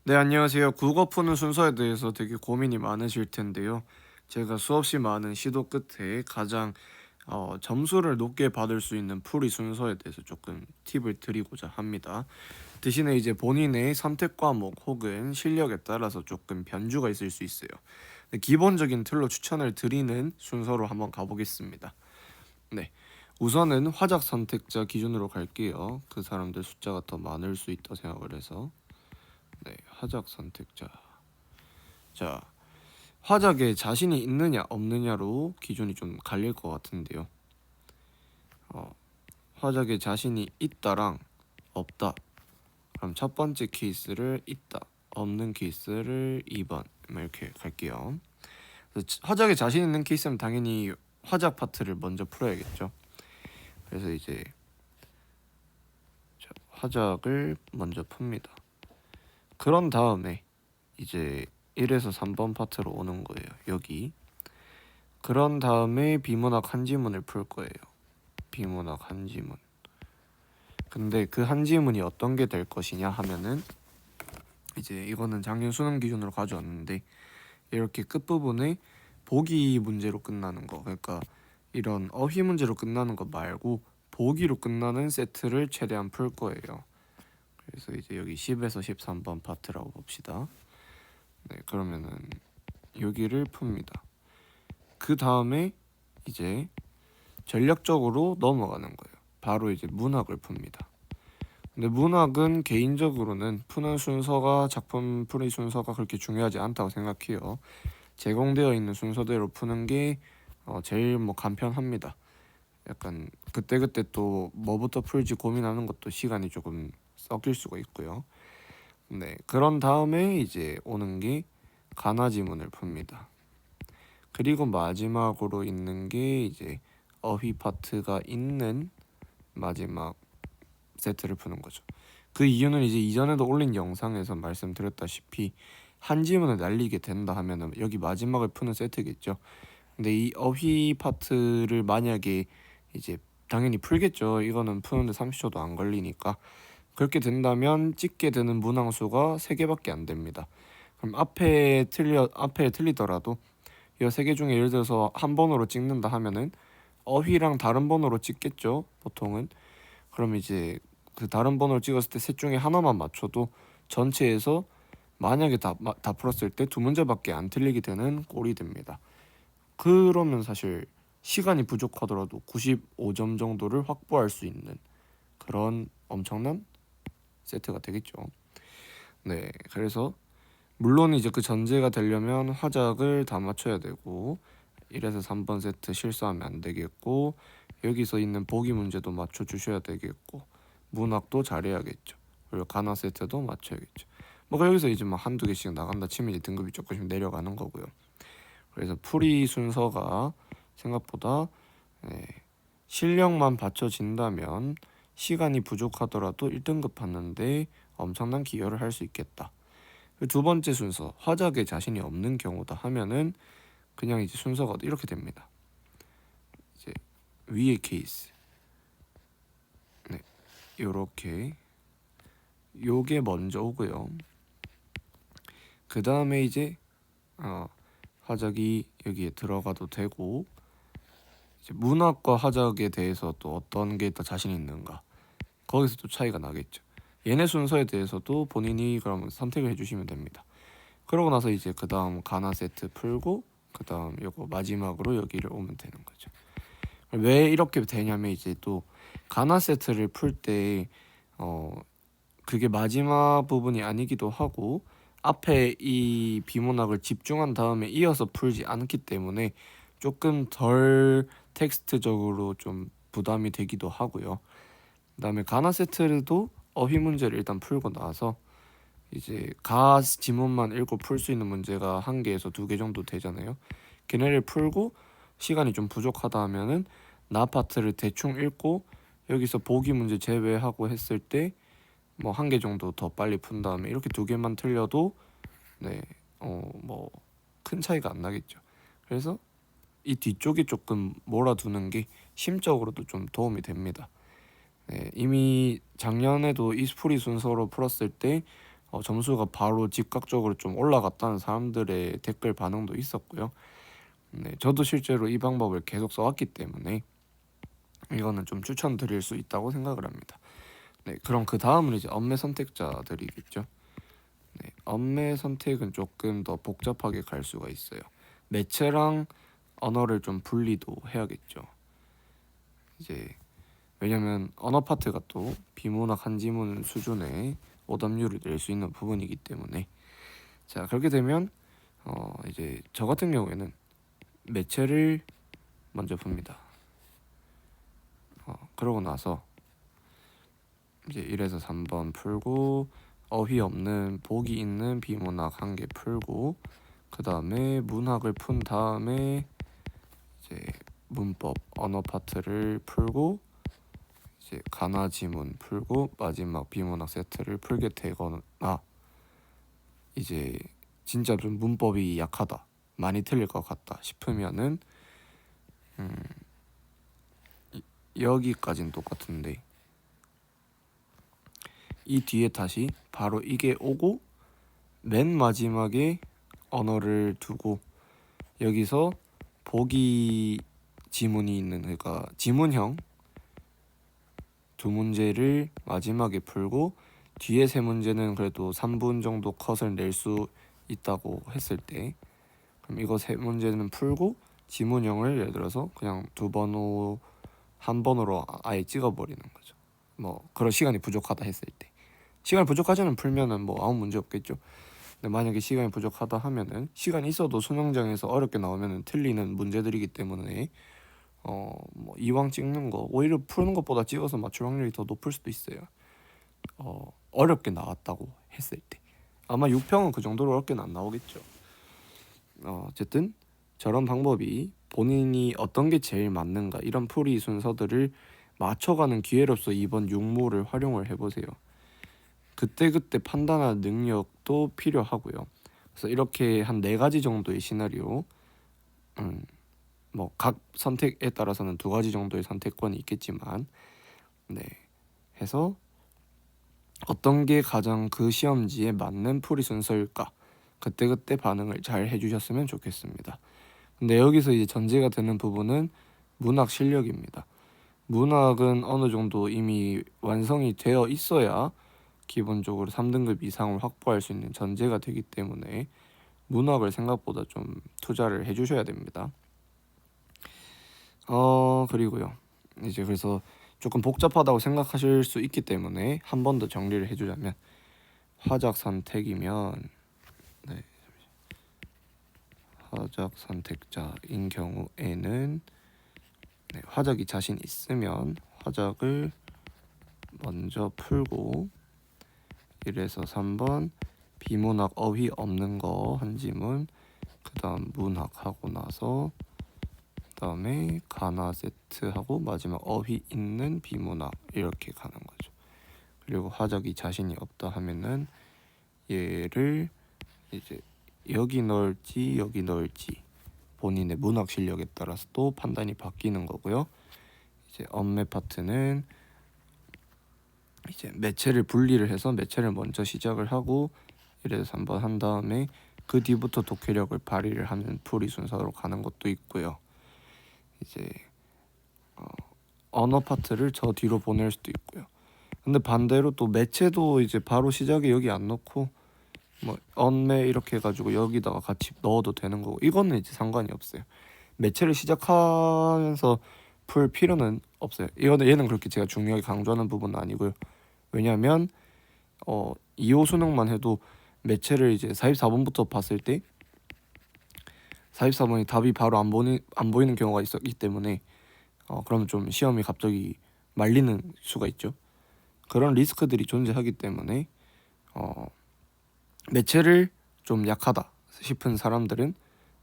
네, 안녕하세요. 국어 푸는 순서에 대해서 되게 고민이 많으실 텐데요. 제가 수없이 많은 시도 끝에 가장 점수를 높게 받을 수 있는 풀이 순서에 대해서 조금 팁을 드리고자 합니다. 대신에 이제 본인의 선택 과목 혹은 실력에 따라서 조금 변주가 있을 수 있어요. 네, 기본적인 틀로 추천을 드리는 순서로 한번 가보겠습니다. 네. 우선은 화작 선택자 기준으로 갈게요. 그 사람들 숫자가 더 많을 수 있다 생각을 해서. 네, 화작 선택자. 자, 화작에 자신이 있느냐 없느냐로 기준이 좀 갈릴 것 같은데요. 어, 화작에 자신이 있다랑 없다. 그럼 첫 번째 케이스를 있다, 없는 케이스를 2번 이렇게 갈게요. 그래서 화작에 자신 있는 케이스는 당연히 화작 파트를 먼저 풀어야겠죠. 그래서 이제 화작을 먼저 풉니다. 그런 다음에 이제 1에서 3번 파트로 오는 거예요. 여기. 그런 다음에 비문학 한지문을 풀 거예요. 비문학 한지문. 근데 그 한지문이 어떤 게 될 것이냐 하면은 이제 이거는 작년 수능 기준으로 가져왔는데 이렇게 끝부분에 보기 문제로 끝나는 거, 그러니까 이런 어휘 문제로 끝나는 거 말고 보기로 끝나는 세트를 최대한 풀 거예요. 그래서 이제 여기 10에서 13번 파트라고 봅시다. 네, 그러면은 여기를 풉니다. 그 다음에 이제 전략적으로 넘어가는 거예요. 바로 이제 문학을 풉니다. 근데 문학은 개인적으로는 푸는 순서가 작품 풀이 순서가 그렇게 중요하지 않다고 생각해요. 제공되어 있는 순서대로 푸는 게 제일 뭐 간편합니다. 약간 그때그때 또 뭐부터 풀지 고민하는 것도 시간이 조금 섞일 수가 있고요. 네, 그런 다음에 이제 오는 게 가나 지문을 풉니다. 그리고 마지막으로 있는 게 이제 어휘 파트가 있는 마지막 세트를 푸는 거죠. 그 이유는 이제 이전에도 올린 영상에서 말씀드렸다시피 한 지문을 날리게 된다 하면은 여기 마지막을 푸는 세트겠죠. 근데 이 어휘 파트를 만약에 이제 당연히 풀겠죠. 이거는 푸는데 30초도 안 걸리니까. 그렇게 된다면 찍게 되는 문항수가 3개밖에 안 됩니다. 그럼 앞에 틀리더라도 이 3개 중에 예를 들어서 한 번으로 찍는다 하면은 어휘랑 다른 번호로 찍겠죠, 보통은. 그럼 이제 그 다른 번호를 찍었을 때 셋 중에 하나만 맞춰도 전체에서 만약에 다 풀었을 때 2문제밖에 안 틀리게 되는 꼴이 됩니다. 그러면 사실 시간이 부족하더라도 95점 정도를 확보할 수 있는 그런 엄청난 세트가 되겠죠. 네, 그래서 물론 이제 그 전제가 되려면 화작을 다 맞춰야 되고 1에서 3번 세트 실수하면 안 되겠고 여기서 있는 보기 문제도 맞춰주셔야 되겠고 문학도 잘해야겠죠. 그리고 가나 세트도 맞춰야겠죠. 뭐 여기서 이제 막 한두 개씩 나간다 치면 이제 등급이 조금씩 내려가는 거고요. 그래서 풀이 순서가 생각보다 네, 실력만 받쳐진다면 시간이 부족하더라도 1등급 받는데 엄청난 기여를 할 수 있겠다. 두 번째 순서, 화작에 자신이 없는 경우다 하면은 그냥 이제 순서가 이렇게 됩니다. 이제 위의 케이스, 네, 요렇게 요게 먼저 오고요. 그 다음에 이제 화작이 여기에 들어가도 되고 이제 문학과 화작에 대해서 또 어떤 게 더 자신 있는가 거기서 또 차이가 나겠죠. 얘네 순서에 대해서도 본인이 그러면 선택을 해주시면 됩니다. 그러고 나서 이제 그 다음 가나 세트 풀고 그 다음 요거 마지막으로 여기를 오면 되는 거죠. 왜 이렇게 되냐면 이제 또 가나 세트를 풀 때 그게 마지막 부분이 아니기도 하고 앞에 이 비문학을 집중한 다음에 이어서 풀지 않기 때문에 조금 덜 텍스트적으로 좀 부담이 되기도 하고요. 그다음에 가나 세트도 어휘 문제를 일단 풀고 나서 이제 가 지문만 읽고 풀 수 있는 문제가 1개에서 2개 정도 되잖아요. 걔네를 풀고 시간이 좀 부족하다 하면은 나 파트를 대충 읽고 여기서 보기 문제 제외하고 했을 때 뭐 1개 정도 더 빨리 푼 다음에 이렇게 2개만 틀려도 네, 뭐 큰 차이가 안 나겠죠. 그래서 이 뒤쪽에 조금 몰아두는 게 심적으로도 좀 도움이 됩니다. 네, 이미 작년에도 이스프리 순서로 풀었을 때 점수가 바로 즉각적으로 좀 올라갔다는 사람들의 댓글 반응도 있었고요. 네, 저도 실제로 이 방법을 계속 써왔기 때문에 이거는 좀 추천드릴 수 있다고 생각을 합니다. 네, 그럼 그 다음은 이제 엄매 선택자들이겠죠. 네, 엄매 선택은 조금 더 복잡하게 갈 수가 있어요. 매체랑 언어를 좀 분리도 해야겠죠. 이제 왜냐면 언어 파트가 또 비문학 한지문 수준의 오답률을 낼 수 있는 부분이기 때문에 자 그렇게 되면 이제 저 같은 경우에는 매체를 먼저 풉니다. 그러고 나서 이제 1에서 3번 풀고 어휘 없는 복이 있는 비문학 한 개 풀고 그 다음에 문학을 푼 다음에 이제 문법 언어 파트를 풀고 이제 가나 지문 풀고 마지막 비문학 세트를 풀게 되거나 이제 진짜 좀 문법이 약하다 많이 틀릴 것 같다 싶으면은 여기까지는 똑같은데 이 뒤에 다시 바로 이게 오고 맨 마지막에 언어를 두고 여기서 보기 지문이 있는 그러니까 지문형 두 문제를 마지막에 풀고 뒤에 세 문제는 그래도 3분 정도 컷을 낼 수 있다고 했을 때 그럼 이거 세 문제는 풀고 지문형을 예를 들어서 그냥 두 번호 한 번으로 아예 찍어버리는 거죠. 뭐 그런 시간이 부족하다 했을 때 시간이 부족하지는 풀면은 뭐 아무 문제 없겠죠. 근데 만약에 시간이 부족하다 하면은 시간이 있어도 수능장에서 어렵게 나오면은 틀리는 문제들이기 때문에 뭐 이왕 찍는 거 오히려 푸는 것보다 찍어서 맞출 확률이 더 높을 수도 있어요. 어렵게 나왔다고 했을 때 아마 6평은 그 정도로 어렵게는 안 나오겠죠. 어쨌든 저런 방법이 본인이 어떤 게 제일 맞는가 이런 풀이 순서들을 맞춰가는 기회로서 이번 육모를 활용을 해보세요. 그때그때 판단하는 능력도 필요하고요. 그래서 이렇게 한 4가지 정도의 시나리오 뭐 각 선택에 따라서는 2가지 정도의 선택권이 있겠지만 네 해서 어떤 게 가장 그 시험지에 맞는 풀이 순서일까 그때그때 반응을 잘 해주셨으면 좋겠습니다. 근데 여기서 이제 전제가 되는 부분은 문학 실력입니다. 문학은 어느 정도 이미 완성이 되어 있어야 기본적으로 3등급 이상을 확보할 수 있는 전제가 되기 때문에 문학을 생각보다 좀 투자를 해주셔야 됩니다. 그리고요. 이제 그래서 조금 복잡하다고 생각하실 수 있기 때문에 한 번 더 정리를 해주자면 화작 선택이면 네, 화작 선택자인 경우에는 네, 화작이 자신 있으면 화작을 먼저 풀고 1에서 3번 비문학 어휘 없는 거 한 지문 그 다음 문학 하고 나서 그 다음에 가나 세트하고 마지막 어휘 있는 비문학 이렇게 가는 거죠. 그리고 화작이 자신이 없다 하면은 얘를 이제 여기 넣을지 여기 넣을지 본인의 문학 실력에 따라서 또 판단이 바뀌는 거고요. 이제 엄매 파트는 이제 매체를 분리를 해서 매체를 먼저 시작을 하고 1에서 3번 한 다음에 그 뒤부터 독해력을 발휘를 하는 풀이 순서로 가는 것도 있고요. 이제 언어 파트를 저 뒤로 보낼 수도 있고요. 근데 반대로 또 매체도 이제 바로 시작에 여기 안 넣고 뭐 언매 이렇게 해가지고 여기다가 같이 넣어도 되는 거고 이거는 이제 상관이 없어요. 매체를 시작하면서 풀 필요는 없어요. 이거는 얘는 그렇게 제가 중요하게 강조하는 부분은 아니고요. 왜냐하면 2호 수능만 해도 매체를 이제 44번부터 봤을 때 44번이 답이 바로 안 보이는 경우가 있었기 때문에 그러면 좀 시험이 갑자기 말리는 수가 있죠. 그런 리스크들이 존재하기 때문에 매체를 좀 약하다 싶은 사람들은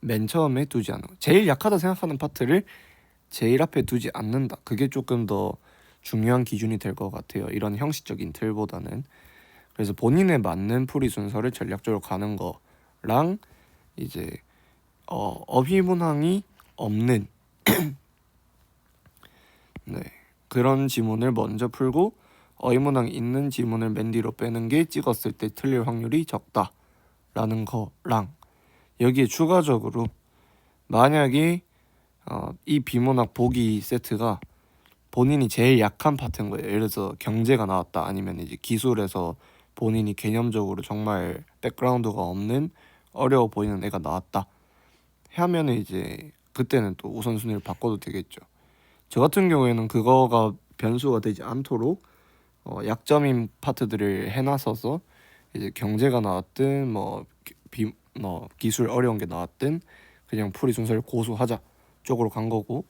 맨 처음에 두지 않아. 제일 약하다 생각하는 파트를 제일 앞에 두지 않는다. 그게 조금 더 중요한 기준이 될 것 같아요. 이런 형식적인 틀보다는. 그래서 본인에 맞는 풀이 순서를 전략적으로 가는 거랑 이제 어휘 문항이 없는 네, 그런 지문을 먼저 풀고 의문항이 있는 지문을 맨 뒤로 빼는 게 찍었을 때 틀릴 확률이 적다라는 거랑 여기에 추가적으로 만약에 이 비문학 보기 세트가 본인이 제일 약한 파트인 거예요. 예를 들어서 경제가 나왔다 아니면 이제 기술에서 본인이 개념적으로 정말 백그라운드가 없는 어려워 보이는 애가 나왔다 하면은 이제 그때는 또 우선순위를 바꿔도 되겠죠. 저 같은 경우에는 그거가 변수가 되지 않도록 약점인 파트들을 해놨어서 이제 경제가 나왔든 뭐 기술 어려운 게 나왔든 그냥 풀이 순서를 고수하자 쪽으로 간 거고,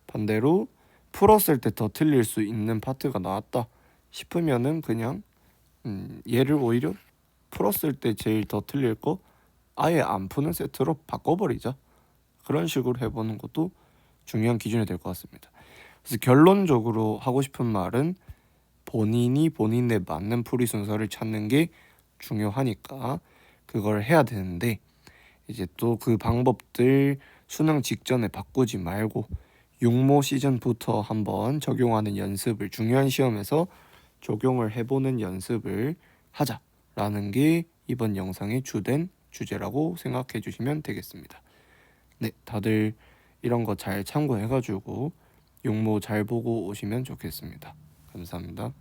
반대로 풀었을 때 더 틀릴 수 있는 파트가 나왔다 싶으면은 그냥 얘를 오히려 풀었을 때 제일 더 틀릴 거 아예 안 푸는 세트로 바꿔버리자. 그런 식으로 해보는 것도 중요한 기준이 될 것 같습니다. 그래서 결론적으로 하고 싶은 말은 본인이 본인에 맞는 풀이 순서를 찾는 게 중요하니까 그걸 해야 되는데, 이제 또 그 방법들 수능 직전에 바꾸지 말고 육모 시즌부터 한번 적용하는 연습을, 중요한 시험에서 적용을 해보는 연습을 하자라는 게 이번 영상의 주된 주제라고 생각해 주시면 되겠습니다. 네, 다들 이런 거 잘 참고해가지고 육모 잘 보고 오시면 좋겠습니다. 감사합니다.